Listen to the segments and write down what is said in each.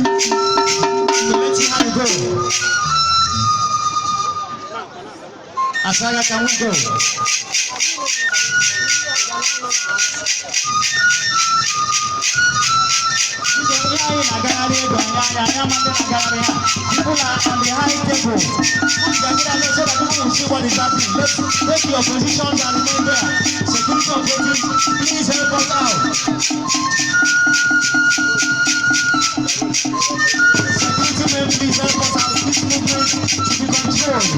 let's see how you go. Asaga, can we go? People are on the high table. So that people will see what is happening. Let's take your positions and remain there. Security operatives, please help us out. Security men, please help us out. This movement to be controlled.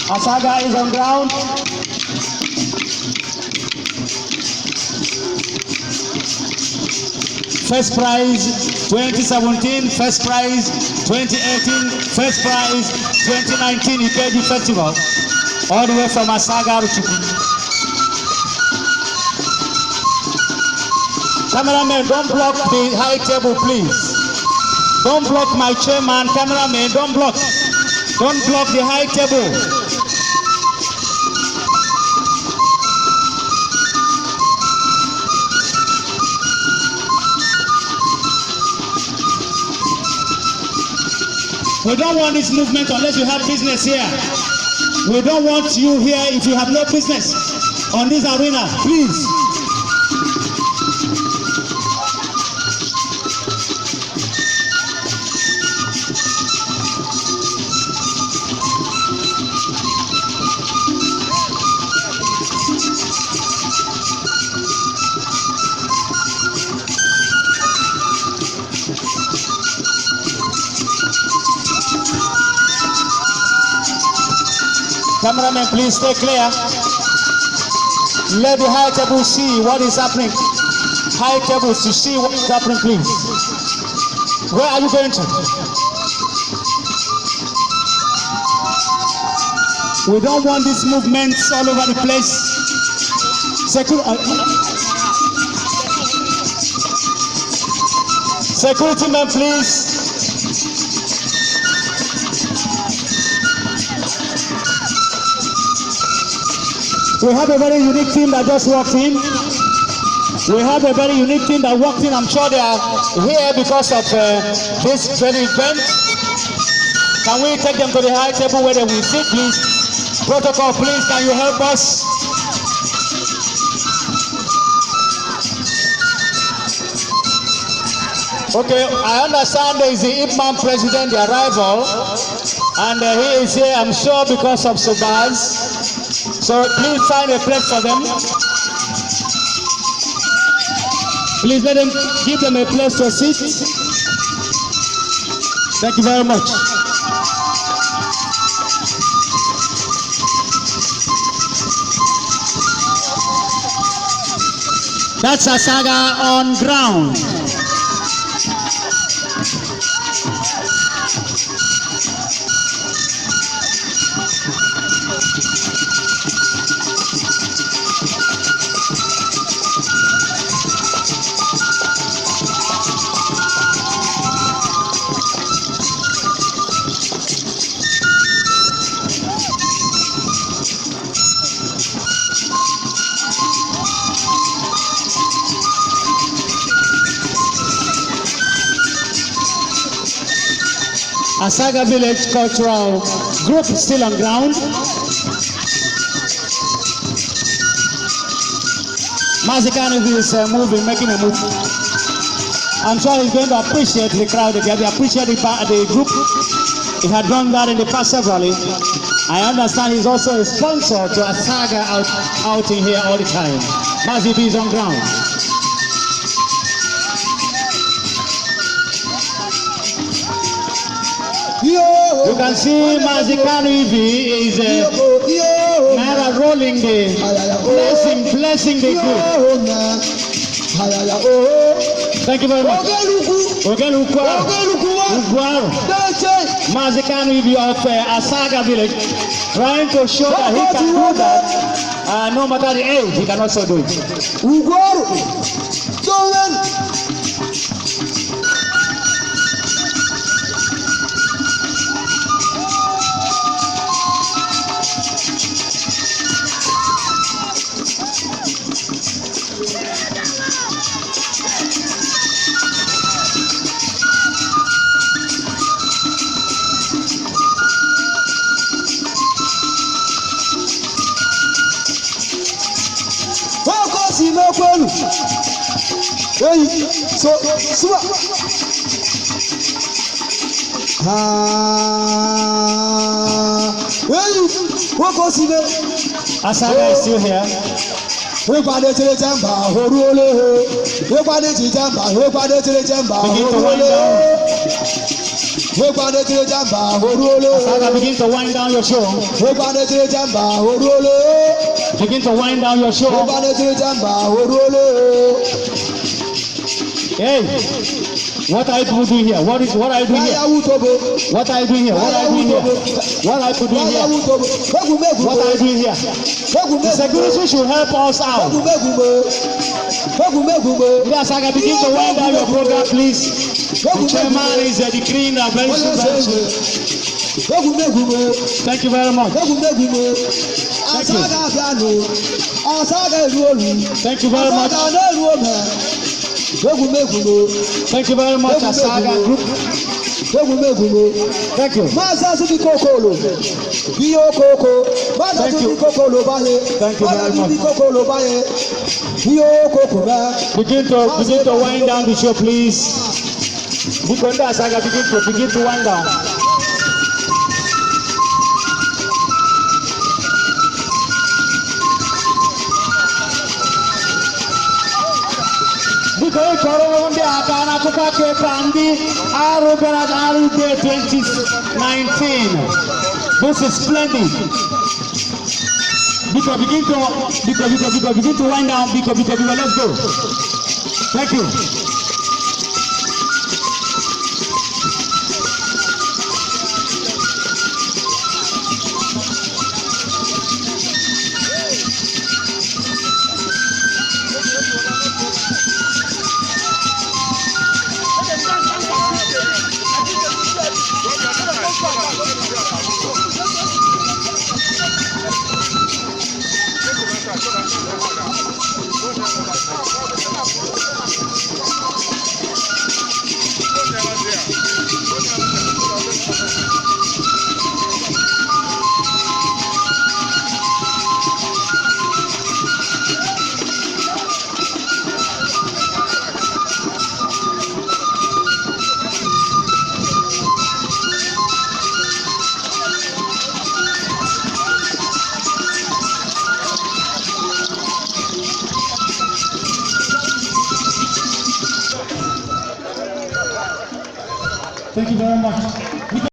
Asaga is on ground. First prize 2017, first prize 2018, first prize 2019 Ikeji Festival. All the way from Asaga Arochukwu. Cameraman, don't block the high table, please. Don't block my chairman. Cameraman, don't block. Don't block the high table. We don't want this movement unless you have business here. We don't want you here if you have no business on this arena, please. Cameraman, please stay clear. Let the high table see what is happening. High tables to see what is happening, please. Where are you going to? We don't want these movements all over the place. Security men, please. We have a very unique team that just walked in. We have a very unique team that walked in. I'm sure they are here because of this very event. Can we take them to the high table where they will sit, please? Protocol, please, can you help us? Okay, I understand there is the Ipman president, the arrival, and he is here, I'm sure, because of Sobaz. So please find a place for them. Please let them, give them a place to sit. Thank you very much. That's Asaga on ground. Asaga Village Cultural Group is still on ground. Mazikano is moving, making a move. I'm sure he's going to appreciate the crowd again. They appreciate the group. He had done that in the past severally. I understand he's also a sponsor to Asaga out in here all the time. Mazibi is on ground. You can see Mazikano is Naira rolling the blessing the group. Thank you very much. Ogeluku Aro. Mazikano Ibi of Asaga village, trying to show that he can do that. No matter the age, he can also do it. Asaga is still here. Begin to wind down. Asaga, begin to wind down your show. Begin to wind down your show. Hey, what are you doing here? What are you doing here? What are you doing here? What are you doing here? What are you doing here? What are you doing here? The security should help us out. Asaga, begin to wind down your program, please. The chairman is decreeing a very soon. Thank you very much. Thank you. Thank you very much. Thank you very much, Asaga Group. Thank you. Thank you. Thank you very much. Begin to wind down the show, please. Asaga, begin to wind down. Because Ikeji Aro 2019. This is splendid. Because begin to wind down. Because let's go. Thank you. Thank you very much.